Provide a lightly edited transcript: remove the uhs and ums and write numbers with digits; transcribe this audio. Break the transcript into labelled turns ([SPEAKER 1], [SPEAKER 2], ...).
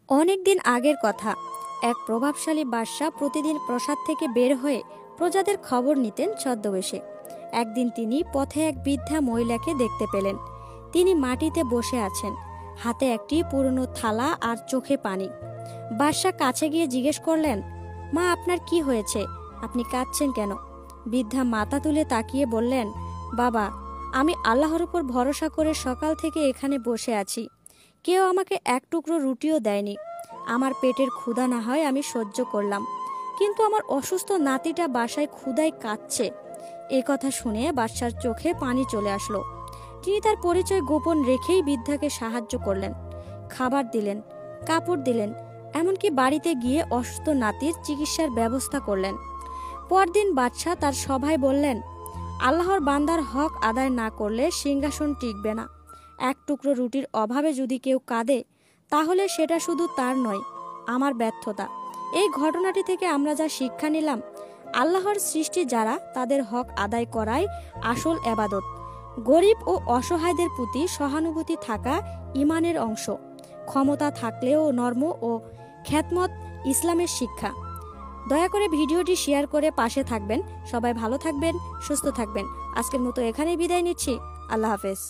[SPEAKER 1] অনেক দিন আগের কথা। এক প্রভাবশালী বাদশা প্রতিদিন প্রাসাদ থেকে বের হয়ে প্রজাদের খবর নিতেন ছদ্মবেশে। একদিন তিনি পথে এক বৃদ্ধা মহিলাকে দেখতে পেলেন। তিনি মাটিতে বসে আছেন, হাতে একটি পুরনো থালা আর চোখে পানি। বাদশা কাছে গিয়ে জিজ্ঞেস করলেন, মা, আপনার কি হয়েছে? আপনি কাঁদছেন কেন? বৃদ্ধা মাথা তুলে তাকিয়ে বললেন, বাবা, আমি আল্লাহর উপর ভরসা করে সকাল থেকে এখানে বসে আছি। কেউ আমাকে এক টুকরো রুটিও দেয়নি। আমার পেটের ক্ষুধা না হয় আমি সহ্য করলাম, কিন্তু আমার অসুস্থ নাতিটা বাসায় ক্ষুধায় কাঁদছে। এ কথা শুনে বাদশার চোখে পানি চলে আসলো। তিনি তার পরিচয় গোপন রেখেই বৃদ্ধাকে সাহায্য করলেন, খাবার দিলেন, কাপড় দিলেন, এমনকি বাড়িতে গিয়ে অসুস্থ নাতির চিকিৎসার ব্যবস্থা করলেন। পরদিন বাদশা তার সভায় বললেন, আল্লাহর বান্দার হক আদায় না করলে সিংহাসন টিকবে না। এক টুকরো রুটির অভাবে যদি কেউ কাঁদে, তাহলে সেটা শুধু তার নয়, আমার ব্যর্থতা। এই ঘটনাটি থেকে আমরা যা শিক্ষা নিলাম, আল্লাহর সৃষ্টি যারা, তাদের হক আদায় করাই আসল এবাদত। গরিব ও অসহায়দের প্রতি সহানুভূতি থাকা ইমানের অংশ। ক্ষমতা থাকলেও নর্ম ও খ্যাতমত ইসলামের শিক্ষা। দয়া করে ভিডিওটি শেয়ার করে পাশে থাকবেন। সবাই ভালো থাকবেন, সুস্থ থাকবেন। আজকের মতো এখানেই বিদায় নিচ্ছি। আল্লাহ হাফেজ।